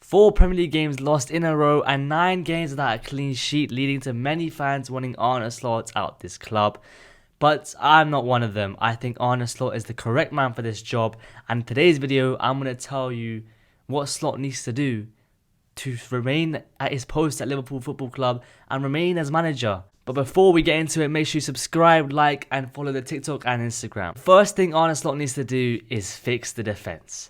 4 Premier League games lost in a row and 9 games without a clean sheet, leading to many fans wanting Arne Slot out this club. But I'm not one of them. I think Arne Slot is the correct man for this job, and in today's video I'm going to tell you what Slot needs to do to remain at his post at Liverpool Football Club and remain as manager. But before we get into it, make sure you subscribe, like and follow the TikTok and Instagram. First thing Arne Slot needs to do is fix the defence.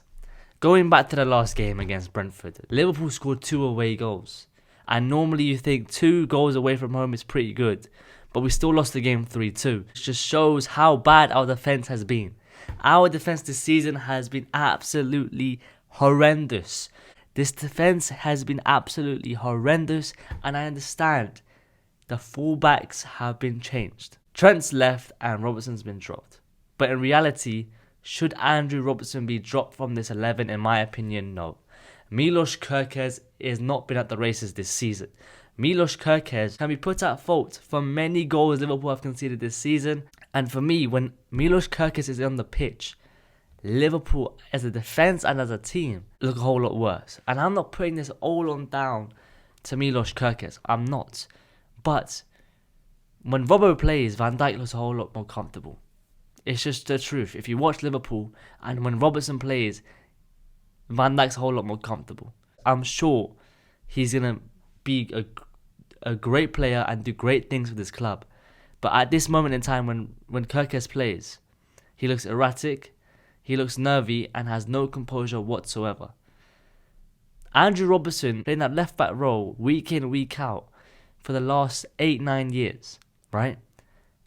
Going back to the last game against Brentford, Liverpool scored 2 away goals. And normally you think 2 goals away from home is pretty good. But we still lost the game 3-2. It just shows how bad our defence has been. Our defence this season has been absolutely horrendous. This defence has been absolutely horrendous, and I understand the fullbacks have been changed. Trent's left and Robertson's been dropped. But in reality, should Andrew Robertson be dropped from this 11? In my opinion, no. Milos Kerkez has not been at the races this season. Milos Kerkez can be put at fault for many goals Liverpool have conceded this season. And for me, when Milos Kerkez is on the pitch, Liverpool as a defence and as a team look a whole lot worse. And I'm not putting this all on down to Milos Kerkez. I'm not. But when Robbo plays, Van Dijk looks a whole lot more comfortable. It's just the truth. If you watch Liverpool and when Robertson plays, Van Dijk's a whole lot more comfortable. I'm sure he's going to be a great player and do great things with his club. But at this moment in time when Kerkez plays, he looks erratic, he looks nervy and has no composure whatsoever. Andrew Robertson playing that left back role week in, week out for the last 8-9 years, right?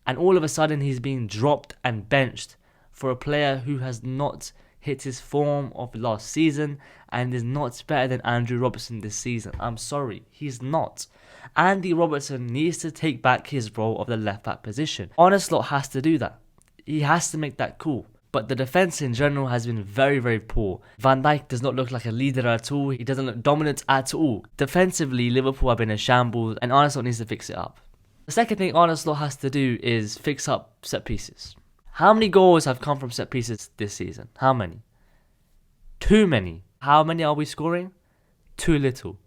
And all of a sudden he's being dropped and benched for a player who has not hit his form of last season and is not better than Andrew Robertson this season. I'm sorry, he's not. Andy Robertson needs to take back his role of the left back position. Arne Slot has to do that. He has to make that call. But the defence in general has been very, very poor. Van Dijk does not look like a leader at all. He doesn't look dominant at all. Defensively, Liverpool have been a shambles and Arne Slot needs to fix it up. The second thing Arne Slot has to do is fix up set pieces. How many goals have come from set pieces this season? How many? Too many. How many are we scoring? Too little.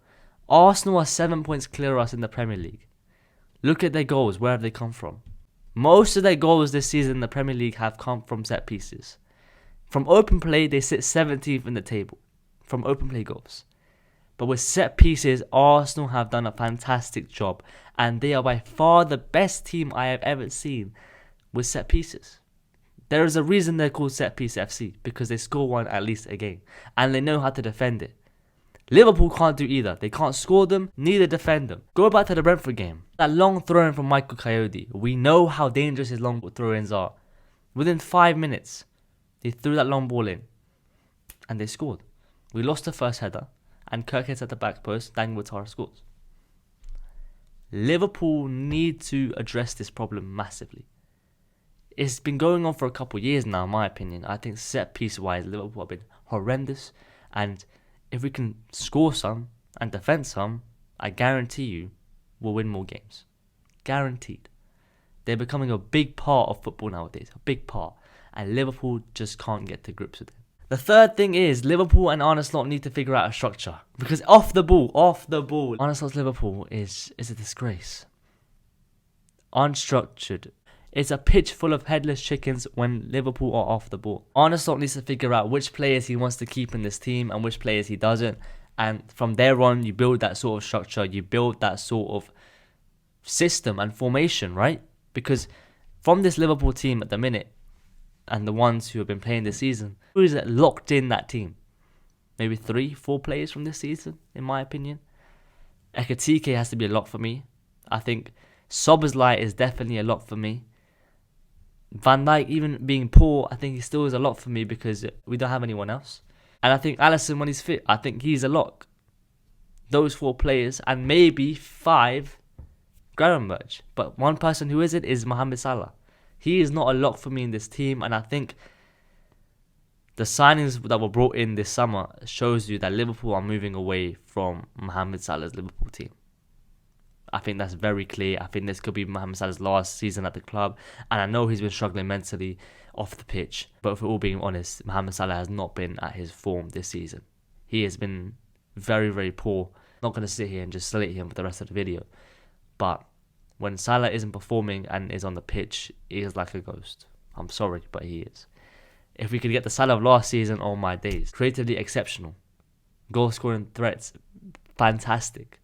Arsenal are 7 points clear of us in the Premier League. Look at their goals. Where have they come from? Most of their goals this season in the Premier League have come from set pieces. From open play, they sit 17th in the table. From open play goals. But with set pieces, Arsenal have done a fantastic job. And they are by far the best team I have ever seen with set pieces. There is a reason they're called Set Piece FC. Because they score one at least a game. And they know how to defend it. Liverpool can't do either. They can't score them, neither defend them. Go back to the Brentford game. That long throw-in from Michael Coyote. We know how dangerous his long throw-ins are. Within 5 minutes, they threw that long ball in. And they scored. We lost the first header. And Kerkez at the back post, Daniel Ouattara scores. Liverpool need to address this problem massively. It's been going on for a couple of years now, in my opinion. I think set-piece-wise, Liverpool have been horrendous. And if we can score some and defend some, I guarantee you we'll win more games. Guaranteed. They're becoming a big part of football nowadays. A big part. And Liverpool just can't get to grips with it. The third thing is Liverpool and Arne Slot need to figure out a structure. Because off the ball, Arne Slot's Liverpool is a disgrace. Unstructured. It's a pitch full of headless chickens when Liverpool are off the ball. Arne Slot needs to figure out which players he wants to keep in this team and which players he doesn't. And from there on, you build that sort of structure. You build that sort of system and formation, right? Because from this Liverpool team at the minute, and the ones who have been playing this season, who is it locked in that team? Maybe 3-4 players from this season, in my opinion. Ekatike has to be a lock for me. I think Szoboszlai is definitely a lock for me. Van Dijk, even being poor, I think he still is a lock for me because we don't have anyone else. And I think Alisson, when he's fit, I think he's a lock. Those 4 players, and maybe 5 Gravenberch. But one person who isn't is Mohamed Salah. He is not a lock for me in this team, and I think the signings that were brought in this summer shows you that Liverpool are moving away from Mohamed Salah's Liverpool team. I think that's very clear. I think this could be Mohamed Salah's last season at the club. And I know he's been struggling mentally off the pitch. But for all being honest, Mohamed Salah has not been at his form this season. He has been very, very poor. I'm not going to sit here and just slate him for the rest of the video. But when Salah isn't performing and is on the pitch, he is like a ghost. I'm sorry, but he is. If we could get the Salah of last season, oh my days. Creatively exceptional. Goal scoring threats, fantastic.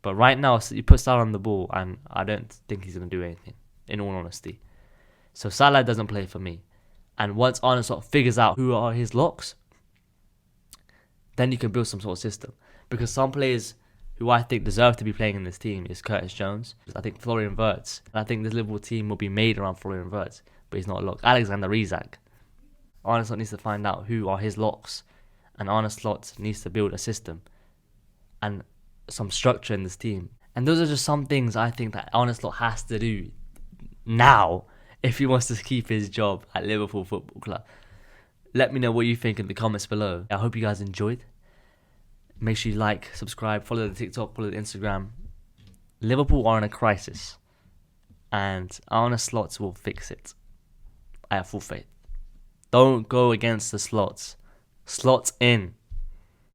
But right now, you put Salah on the ball and I don't think he's going to do anything, in all honesty. So Salah doesn't play for me. And once Arne Slot figures out who are his locks, then you can build some sort of system. Because some players who I think deserve to be playing in this team is Curtis Jones. I think Florian Wirtz. And I think this Liverpool team will be made around Florian Wirtz, but he's not a lock. Alexander Isak. Arne Slot needs to find out who are his locks. And Arne Slot needs to build a system and some structure in this team. And those are just some things I think that Arne Slot has to do now if he wants to keep his job at Liverpool Football Club. Let me know what you think in the comments below. I hope you guys enjoyed. Make sure you like, subscribe, follow the TikTok, follow the Instagram. Liverpool are in a crisis. And Arne Slot will fix it. I have full faith. Don't go against the Slots. Slots in.